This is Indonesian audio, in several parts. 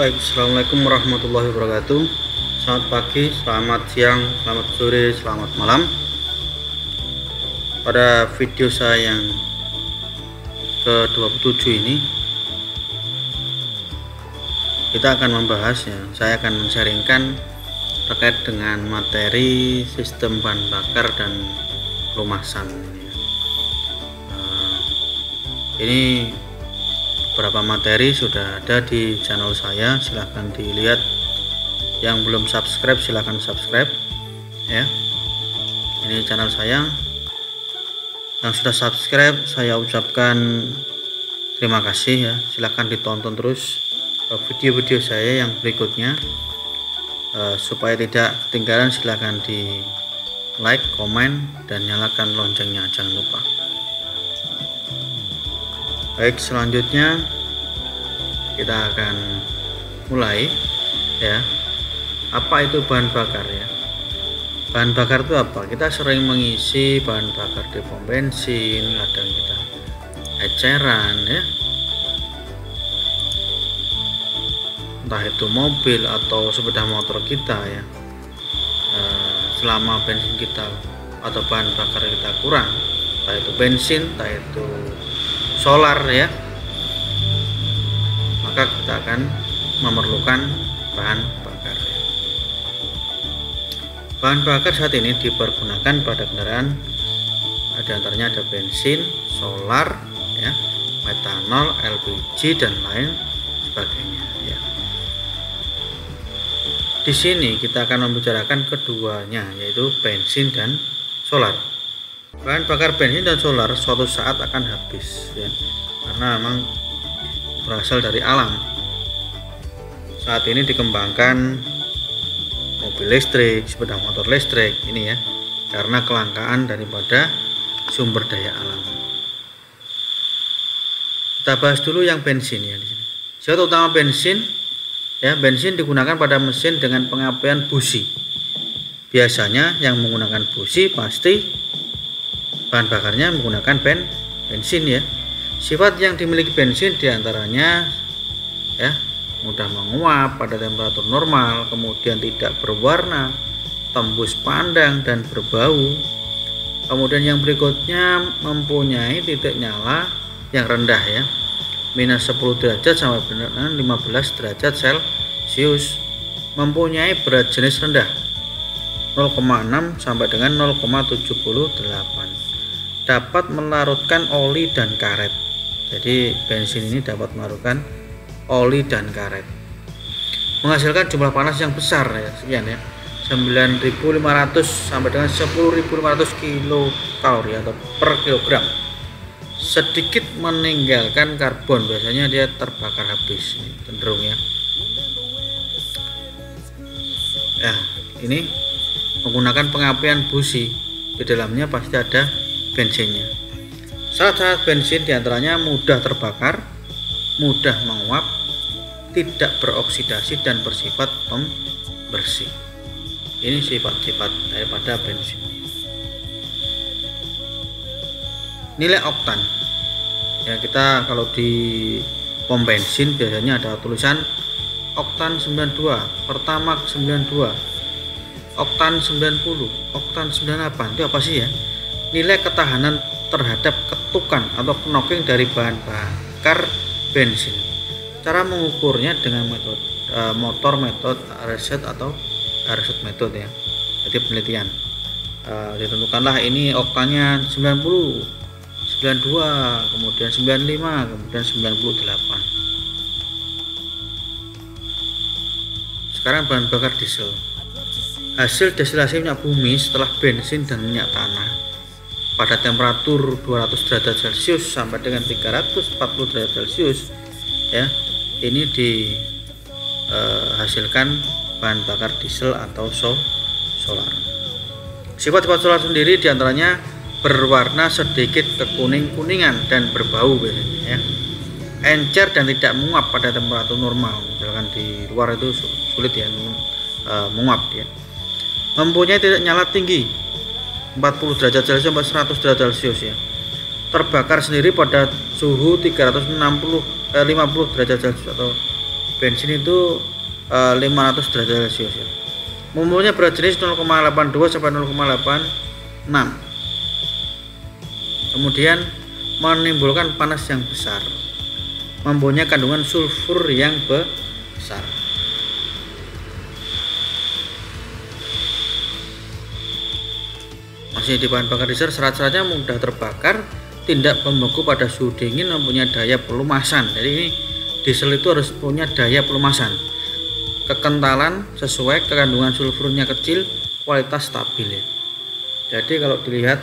Baik, assalamualaikum warahmatullahi wabarakatuh. Selamat pagi, selamat siang, selamat sore, selamat malam. Pada video saya yang ke-27 ini kita akan membahas saya akan men-sharingkan terkait dengan materi sistem bahan bakar dan pelumasan. Ini beberapa materi sudah ada di channel saya, silahkan dilihat. Yang belum subscribe silahkan subscribe ya. Ini channel saya. Yang sudah subscribe saya ucapkan terima kasih ya. Silahkan ditonton terus video-video saya yang berikutnya. Supaya tidak ketinggalan silahkan di like, komen, dan nyalakan loncengnya, jangan lupa. Baik, selanjutnya kita akan mulai ya. Apa itu bahan bakar ya? Bahan bakar itu apa? Kita sering mengisi bahan bakar di pom bensin, kadang kita eceran ya, entah itu mobil atau sepeda motor kita ya. Selama bensin kita atau bahan bakar kita kurang, entah itu bensin, entah itu solar ya, maka kita akan memerlukan bahan bakar ya. Bahan bakar saat ini dipergunakan pada kendaraan, antaranya ada bensin, solar ya, metanol, LPG, dan lain sebagainya ya. Di sini kita akan membicarakan keduanya, yaitu bensin dan solar. Bahan bakar bensin dan solar suatu saat akan habis ya, karena memang berasal dari alam. Saat ini dikembangkan mobil listrik, sepeda motor listrik ini ya, karena kelangkaan daripada sumber daya alam. Kita bahas dulu yang bensin ya di sini. Zat utama bensin ya, bensin digunakan pada mesin dengan pengapaian busi. Biasanya yang menggunakan busi pasti bahan bakarnya menggunakan bensin ya. Sifat yang dimiliki bensin diantaranya ya, mudah menguap pada temperatur normal, kemudian tidak berwarna, tembus pandang, dan berbau. Kemudian yang berikutnya mempunyai titik nyala yang rendah ya, minus 10 derajat sampai dengan 15 derajat Celcius. Mempunyai berat jenis rendah 0,6 sampai dengan 0,78. Dapat melarutkan oli dan karet. Jadi bensin ini dapat melarutkan oli dan karet. Menghasilkan jumlah panas yang besar ya, sekian ya, 9.500 sampai dengan 10.500 kilokalori atau per kilogram. Sedikit meninggalkan karbon, biasanya dia terbakar habis cenderung ya. Ya, ini menggunakan pengapaian busi, di dalamnya pasti ada bensinnya. Syarat-syarat bensin diantaranya mudah terbakar, mudah menguap, tidak beroksidasi, dan bersifat pembersih. Ini sifat-sifat daripada bensin. Nilai oktan ya, kita kalau di pom bensin biasanya ada tulisan oktan 92, pertamax 92, oktan 90, oktan 98. Itu apa sih ya? Nilai ketahanan terhadap ketukan atau knocking dari bahan bakar bensin. Cara mengukurnya dengan metode motor metode reset atau reset metode ya. Jadi penelitian ditentukanlah ini oktannya 90, 92, kemudian 95, kemudian 98. Sekarang bahan bakar diesel. Hasil destilasi minyak bumi setelah bensin dan minyak tanah pada temperatur 200 derajat Celcius sampai dengan 340 derajat Celcius ya, ini dihasilkan bahan bakar diesel atau solar. Sifat-sifat solar sendiri diantaranya berwarna sedikit kekuning-kuningan dan berbau biasanya ya, encer dan tidak menguap pada temperatur normal. Misalkan di luar itu sulit ya menguap dia. Mempunyai titik nyala tinggi 40 derajat Celcius sampai 100 derajat Celcius ya. Terbakar sendiri pada suhu 50 derajat Celcius atau bensin itu 500 derajat Celcius ya. Mumbulnya berat jenis 0,82 sampai 0,86. Kemudian menimbulkan panas yang besar. Mempunyai kandungan sulfur yang besar. Masih di bahan bakar diesel, serat-seratnya mudah terbakar, tidak membeku pada suhu dingin, mempunyai daya pelumasan. Jadi ini diesel itu harus punya daya pelumasan. Kekentalan sesuai, kandungan sulfurnya kecil, kualitas stabil ya. Jadi kalau dilihat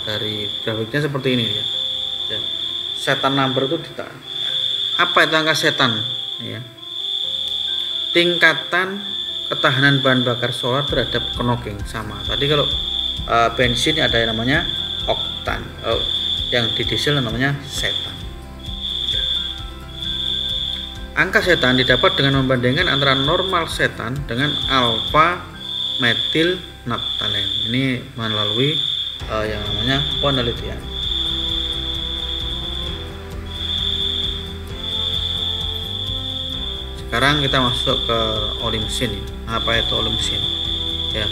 dari grafiknya seperti ini ya. Setan number itu apa itu angka setan ya? Tingkatan ketahanan bahan bakar solar terhadap knocking sama. Tadi kalau bensin ada yang namanya oktan, yang di diesel namanya setan. Angka setan didapat dengan membandingkan antara normal setan dengan alfa metil naftalen. Ini melalui yang namanya penelitian. Sekarang kita masuk ke oli mesin. Apa itu oli mesin? Ya,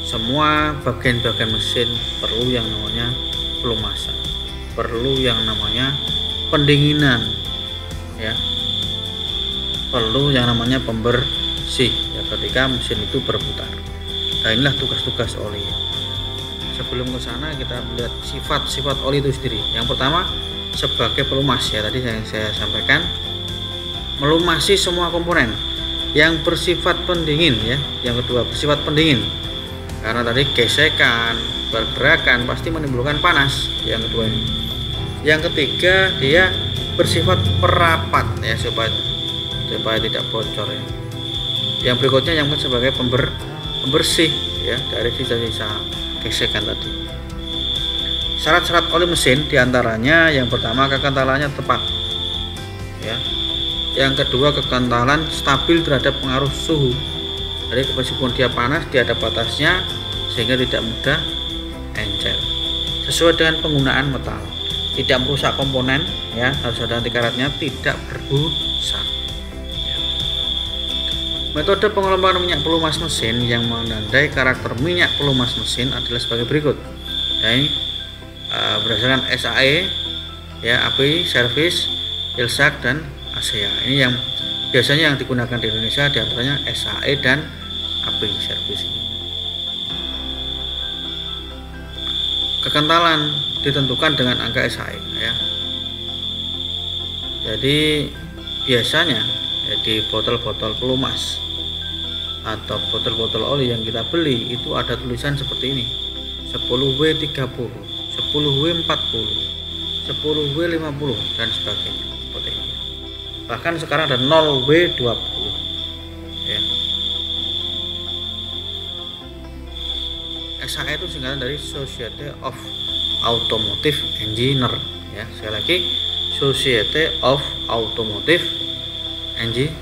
semua bagian-bagian mesin perlu yang namanya pelumasan, perlu yang namanya pendinginan, ya. Perlu yang namanya pembersih ya ketika mesin itu berputar. Nah, inilah tugas-tugas oli. Sebelum ke sana kita melihat sifat-sifat oli itu sendiri. Yang pertama sebagai pelumas ya, tadi yang saya sampaikan, melumasi semua komponen. Yang bersifat pendingin ya. Yang kedua bersifat pendingin. Karena tadi gesekan, pergerakan pasti menimbulkan panas. Yang kedua ini. Yang ketiga dia bersifat perapat ya, supaya tidak bocor ya. Yang berikutnya yang sebagai pembersih ya dari sisa-sisa gesekan tadi. Syarat-syarat oli mesin diantaranya yang pertama kekentalannya tepat ya. Yang kedua kekentalan stabil terhadap pengaruh suhu. Jadi meskipun dia panas dia ada batasnya sehingga tidak mudah encer. Sesuai dengan penggunaan metal, tidak merusak komponen ya, harus ada anti karatnya, tidak berbusa. Metode pengelolaan minyak pelumas mesin yang menandai karakter minyak pelumas mesin adalah sebagai berikut. Ya, ini berdasarkan SAE, ya, API, Service, Ilsak dan ASEA. Ini yang biasanya yang digunakan di Indonesia diantaranya SAE dan API Service. Kekentalan ditentukan dengan angka SAE. Ya. Jadi biasanya ya, di botol-botol pelumas atau botol-botol oli yang kita beli itu ada tulisan seperti ini 10W30, 10W40, 10W50 dan sebagainya seperti ini. Bahkan sekarang ada 0W20 ya. SAE itu singkatan dari Society of Automotive Engineer ya. Sekali lagi Society of Automotive Engineer.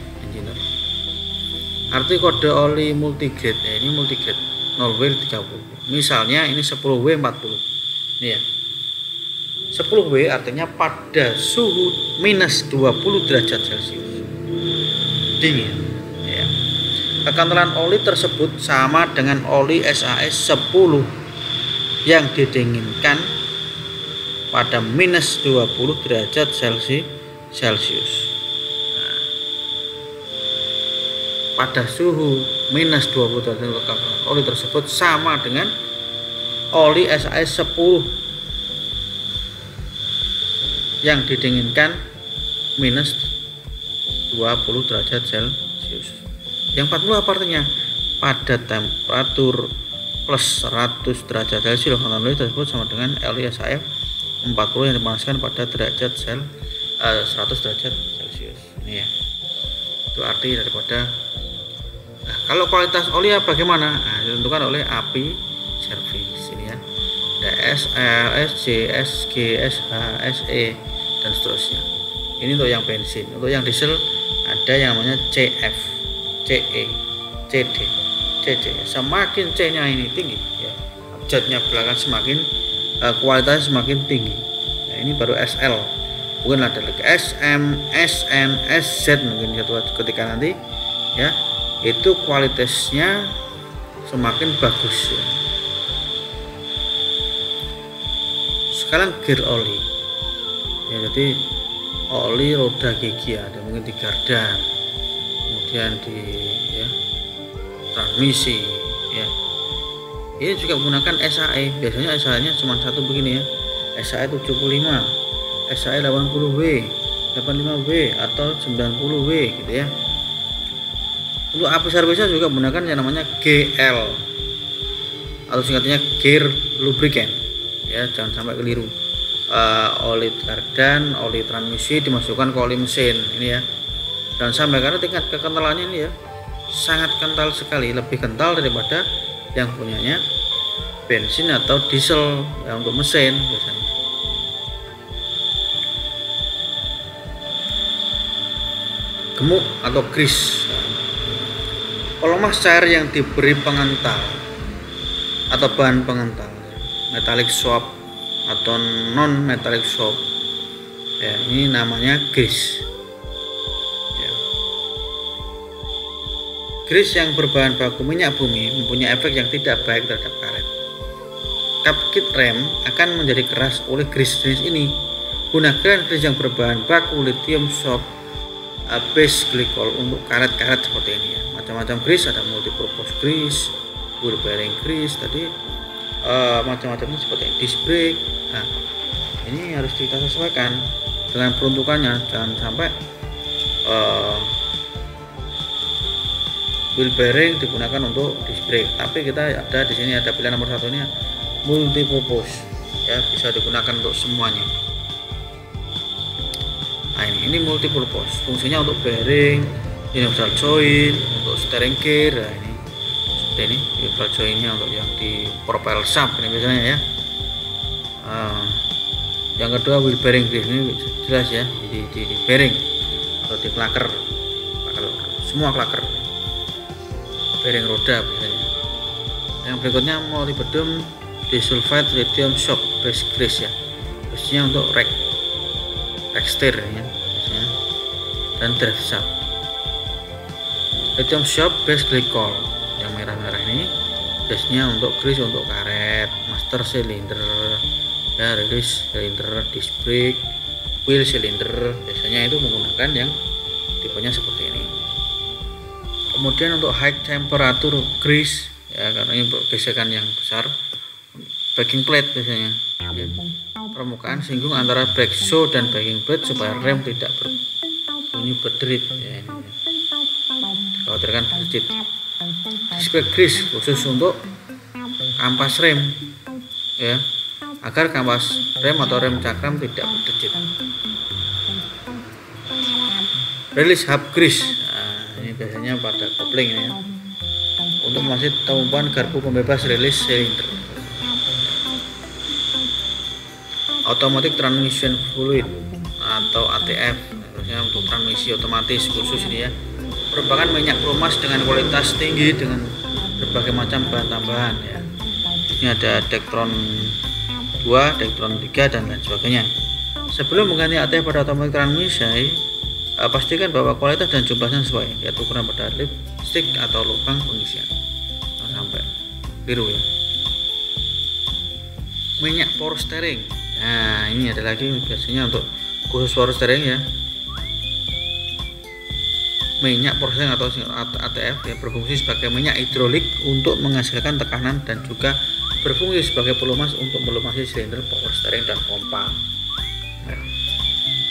Arti kode oli multigrade ya, ini multigrade 0W30. Misalnya ini 10W40. Ini ya. 10W artinya pada suhu minus 20 derajat Celcius. Dingin ya. Kekentalan oli tersebut sama dengan oli SAE 10 yang didinginkan pada minus 20 derajat Celcius. Pada suhu minus 20 derajat oli tersebut sama dengan oli SAE 10 yang didinginkan minus 20 derajat Celcius. Yang 40 apa artinya? Pada temperatur plus 100 derajat Celcius oli tersebut sama dengan oli SAE 40 yang dipanaskan pada derajat 100 derajat Celcius. Ini ya. Itu arti daripada. Nah, kalau kualitas oli bagaimana? Nah, ditentukan oleh API Service ini ya. DSL, SC, SG, SH, SE dan seterusnya. Ini untuk yang bensin. Untuk yang diesel ada yang namanya CF, CE, CD, CC. Semakin C-nya ini tinggi ya, abjadnya belakang semakin kualitasnya semakin tinggi. Nah, ini baru SL. mungkin ada lagi SM, SN, SZ mungkin suatu ketika nanti ya, itu kualitasnya semakin bagus ya. Sekarang gear oli ya, jadi oli roda gigi ada mungkin di gardan, kemudian di ya, transmisi ya, ini juga menggunakan SAE. Biasanya SAE nya cuma satu begini ya, SAE 75, SAE 80W, 85W atau 90W gitu ya. Untuk api servisnya juga menggunakan yang namanya GL atau singkatnya gear lubricant ya, jangan sampai keliru. Oli gardan, oli transmisi dimasukkan ke oli mesin ini ya, jangan sampai, karena tingkat kekentalannya ini ya sangat kental sekali, lebih kental daripada yang punyanya bensin atau diesel ya, untuk mesin biasanya. Gemuk atau grease, pelumas cair yang diberi pengental atau bahan pengental, metallic swab atau non metallic swab ya, ini namanya grease ya. Grease yang berbahan baku minyak bumi mempunyai efek yang tidak baik terhadap karet. Kap kit rem akan menjadi keras oleh grease jenis ini. Gunakan grease yang berbahan baku lithium swab base glycol untuk karet-karet seperti ini ya. Macam-macam grease, ada multipurpose grease, wheel bearing grease tadi, macam-macamnya seperti disc brake. Nah, ini harus kita sesuaikan dengan peruntukannya, jangan sampai wheel bearing digunakan untuk disc brake, tapi kita ada di sini ada pilihan nomor satu ini multipurpose ya, bisa digunakan untuk semuanya. Nah, ini multipurpose, fungsinya untuk bearing, universal joint, untuk steering gear. Nah, ini seperti ini universal jointnya untuk yang di propel shaft ini biasanya ya. Yang kedua wheel bearing grease, ini jelas ya, di bearing atau di klaker, semua klaker bearing roda biasanya. Yang berikutnya molybdenum disulfide lithium swab base grease ya, biasanya untuk rack steer ya biasanya, dan drive shaft. Lithium swab base glycol yang merah-merah ini biasanya untuk grease untuk karet, master cylinder ya, release cylinder, disc brake, wheel cylinder, biasanya itu menggunakan yang tipenya seperti ini. Kemudian untuk high temperature grease ya, karena ini gesekan yang besar, backing plate biasanya ya, permukaan singgung antara brake shoe dan backing plate supaya rem tidak berbunyi berderit ya, ini dikhawatirkan berderit. Disc brake grease khusus untuk kampas rem ya, agar kampas rem atau rem cakram tidak berdenyut. Release hub grease, nah, ini biasanya pada kopling ini ya, untuk masih tumpuan garpu pembebas release cylinder. Automatic transmission fluid atau ATF, biasanya untuk transmisi otomatis khusus ini ya, merupakan minyak pelumas dengan kualitas tinggi dengan berbagai macam bahan tambahan ya. Ini ada Dectron 2, Dectron 3 dan lain sebagainya. Sebelum mengganti ATF pada automatic transmission, pastikan bahwa kualitas dan jumlahnya sesuai, yaitu ukuran pada lipstick atau lubang pengisian. Jangan sampai biru ya. Minyak power steering, nah ini ada lagi biasanya untuk khusus power steering ya. Minyak power steering atau ATF ya, berfungsi sebagai minyak hidrolik untuk menghasilkan tekanan dan juga berfungsi sebagai pelumas untuk melumasi silinder power steering dan pompa.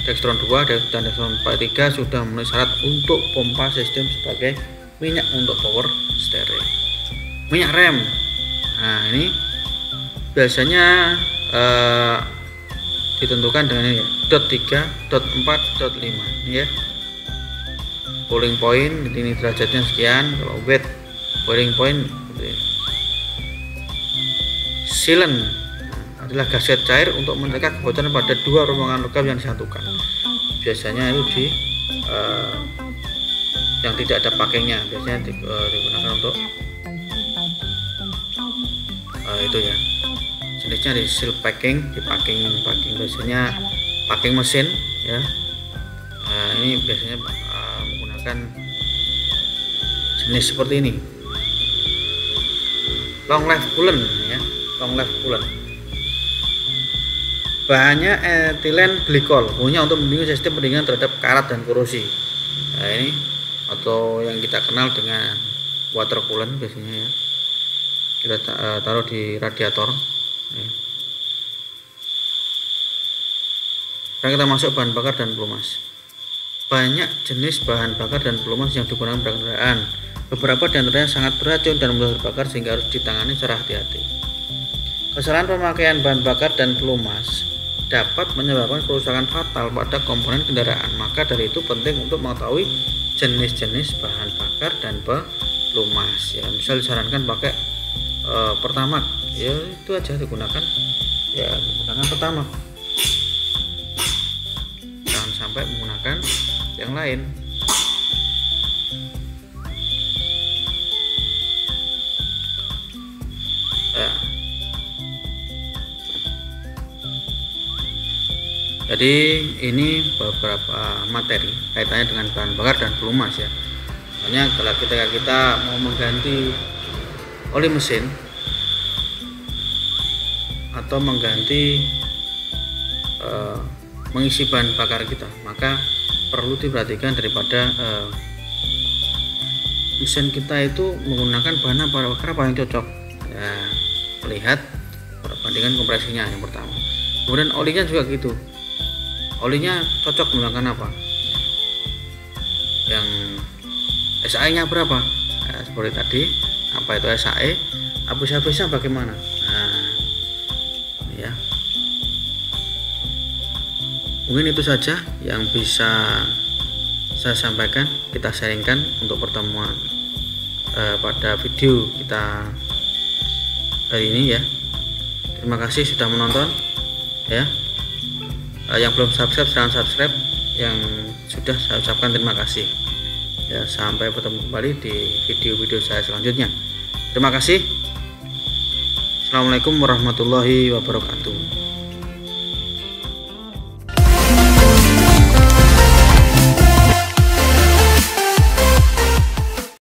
Dectron 2 dan Dectron 3 sudah memenuhi syarat untuk pompa sistem sebagai minyak untuk power steering. Minyak rem, nah ini biasanya ditentukan dengan ini ya, dot 3, dot 4, dot 5 ini ya. Boiling point ini derajatnya sekian, kalau wet boiling point sealant adalah gasket cair untuk mencegah kebocoran pada dua rombongan logam yang disatukan. Biasanya itu di yang tidak ada packingnya, biasanya digunakan untuk itu ya, jenisnya di seal packing, di packing biasanya packing mesin ya. Nah, ini biasanya menggunakan jenis seperti ini, long life coolant ya, long life coolant. Bahannya etilen glikol, fungsinya untuk membimbing sistem pendinginan terhadap karat dan korosi. Nah, ini atau yang kita kenal dengan water coolant biasanya ya, kita taruh di radiator ya. Sekarang kita masuk bahan bakar dan pelumas. Banyak jenis bahan bakar dan pelumas yang digunakan pada kendaraan. Beberapa di antaranya sangat beracun dan mudah terbakar sehingga harus ditangani secara hati-hati. Kesalahan pemakaian bahan bakar dan pelumas dapat menyebabkan kerusakan fatal pada komponen kendaraan. Maka dari itu penting untuk mengetahui jenis-jenis bahan bakar dan pelumas ya. Misal disarankan pakai Pertamax ya, itu aja digunakan ya, menggunakan Pertamax, jangan sampai menggunakan yang lain. Jadi ini beberapa materi kaitannya dengan bahan bakar dan pelumas ya. Makanya kalau kita mau mengganti oli mesin atau mengganti mengisi bahan bakar kita, maka perlu diperhatikan daripada mesin kita itu menggunakan bahan bakar apa yang cocok ya. Lihat perbandingan kompresinya yang pertama, kemudian olinya juga gitu, olinya cocok menggunakan apa, yang SAE nya berapa ya, seperti tadi apa itu SAE, habis-habisnya bagaimana. Nah ya, mungkin itu saja yang bisa saya sampaikan, kita sharingkan untuk pertemuan pada video kita hari ini ya. Terima kasih sudah menonton ya. Yang belum subscribe silahkan subscribe, yang sudah saya ucapkan terima kasih ya. Sampai bertemu kembali di video-video saya selanjutnya. Terima kasih. Assalamualaikum warahmatullahi wabarakatuh.